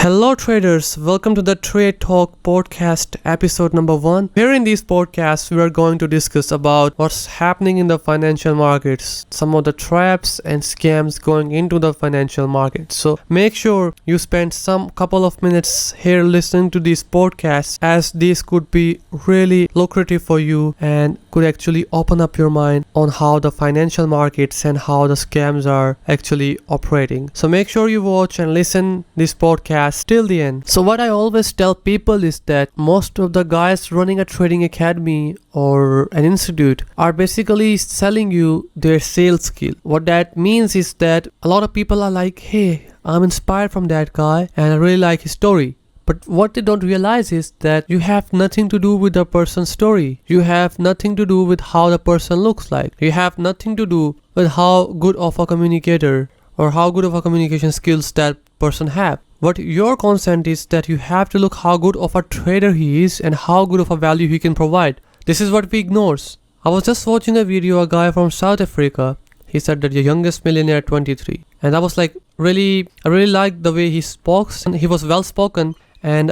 Hello traders, welcome to the Trade Talk podcast episode number 1. Here in this podcast, we are going to discuss about what's happening in the financial markets, some of the traps and scams going into the financial markets. So make sure you spend some couple of minutes here listening to this podcast, as this could be really lucrative for you and could actually open up your mind on how the financial markets and how the scams are actually operating. So make sure you watch and listen this podcast till the end. So what I always tell people is that most of the guys running a trading academy or an institute are basically selling you their sales skill. What that means is that a lot of people are like, hey, I'm inspired from that guy and I really like his story. But what they don't realize is that you have nothing to do with the person's story. You have nothing to do with how the person looks like. You have nothing to do with how good of a communicator or how good of a communication skills that person have. What your consent is that you have to look how good of a trader he is and how good of a value he can provide. This is what we ignores. I was just watching a video, a guy from South Africa. He said that the youngest millionaire at 23. And I was like, I really liked the way he spoke. And he was well spoken. And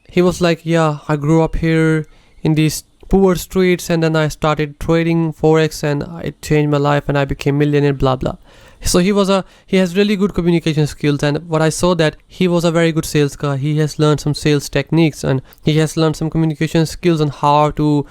he was like, yeah, I grew up here in these poor streets and then I started trading Forex and it changed my life and I became millionaire, blah, blah. So he has really good communication skills, and what I saw that he was a very good sales guy. He has learned some sales techniques and he has learned some communication skills on how to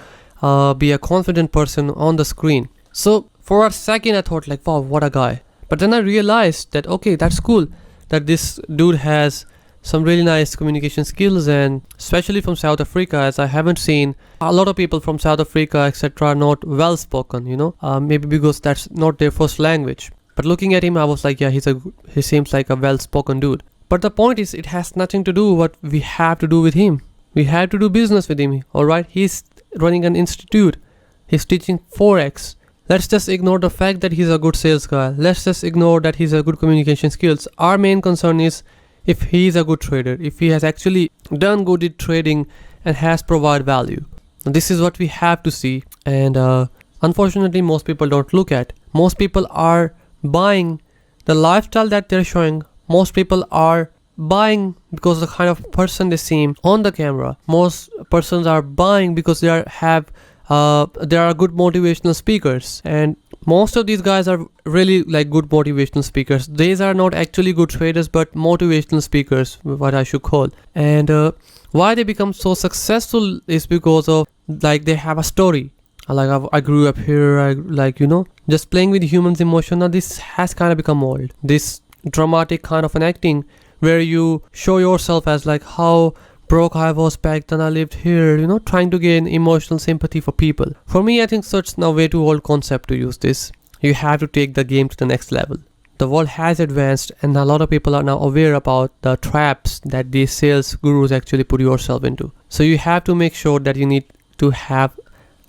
be a confident person on the screen. So for a second I thought like, wow, what a guy. But then I realized that, okay, that's cool that this dude has some really nice communication skills, and especially from South Africa, as I haven't seen a lot of people from South Africa, etc., not well spoken, maybe because that's not their first language. But looking at him, I was like, yeah, he seems like a well-spoken dude. But the point is, it has nothing to do what we have to do with him. We have to do business with him, alright? He's running an institute. He's teaching Forex. Let's just ignore the fact that he's a good sales guy. Let's just ignore that he's a good communication skills. Our main concern is if he's a good trader, if he has actually done good at trading and has provided value. Now, this is what we have to see. And unfortunately, most people don't look at. Most people are buying the lifestyle that they're showing. Most people are buying because of the kind of person they seem on the camera. Most persons are buying because they are good motivational speakers, and most of these guys are really like good motivational speakers. These are not actually good traders but motivational speakers, what I should call. And why they become so successful is because of like they have a story. Like I grew up here, just playing with humans' emotion. Now this has kind of become old. This dramatic kind of an acting where you show yourself as like how broke I was back then I lived here, trying to gain emotional sympathy for people. For me, I think such now way too old concept to use this. You have to take the game to the next level. The world has advanced and a lot of people are now aware about the traps that these sales gurus actually put yourself into. So you have to make sure that you need to have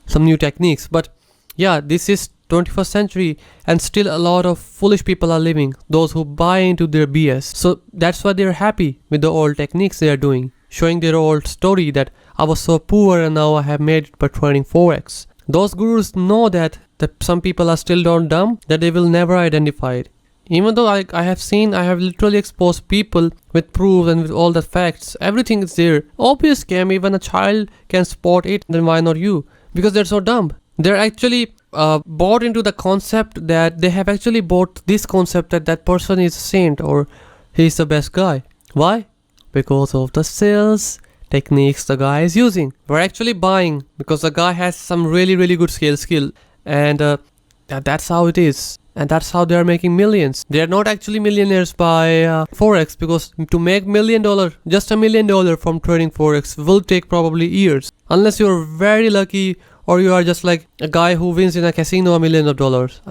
some new techniques. But yeah, this is 21st century and still a lot of foolish people are living, those who buy into their BS. So that's why they're happy with the old techniques they are doing, showing their old story that I was so poor and now I have made it by trading Forex. Those gurus know that some people are still dumb, that they will never identify it. Even though I have literally exposed people with proof and with all the facts, everything is there. Obvious scam, even a child can spot it, then why not you? Because they're so dumb. They're actually bought into the concept that they have actually bought this concept that person is a saint or he's the best guy. Why? Because of the sales techniques the guy is using. We're actually buying because the guy has some really, really good sales skill. And that's how it is. And that's how they're making millions. They're not actually millionaires by Forex, because to make just $1 million from trading Forex will take probably years. Unless you're very lucky or you are just like a guy who wins in a casino $1 million.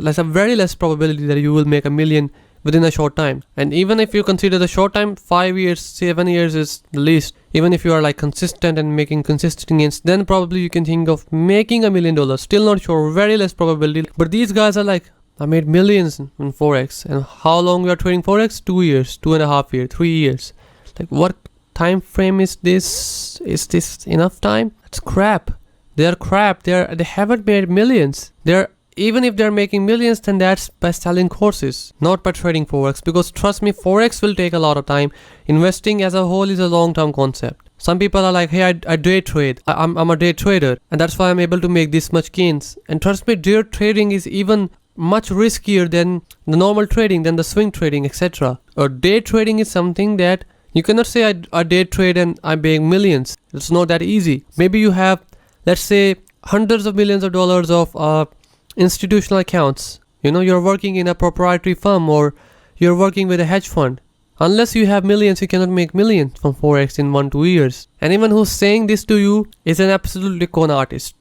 There's a very less probability that you will make $1 million within a short time. And even if you consider the short time, 5 years, 7 years is the least. Even if you are like consistent and making consistent gains, then probably you can think of making $1 million. Still not sure, very less probability. But these guys are like, I made millions in Forex. And how long we are trading Forex? 2 years, 2.5 years, 3 years. Like, what time frame is this? Is this enough time? It's crap. They are crap. They haven't made millions. They're even if they're making millions, then that's by selling courses, not by trading Forex. Because trust me, Forex will take a lot of time. Investing as a whole is a long-term concept. Some people are like, hey, I day trade. I'm a day trader, and that's why I'm able to make this much gains. And trust me, day trading is even much riskier than the normal trading, than the swing trading, etc. Or day trading is something that you cannot say I day trade and I'm making millions. It's not that easy. Maybe you have, let's say, hundreds of millions of dollars of institutional accounts. You're working in a proprietary firm or you're working with a hedge fund. Unless you have millions, you cannot make millions from Forex in 1-2 years. Anyone who's saying this to you is an absolutely con artist.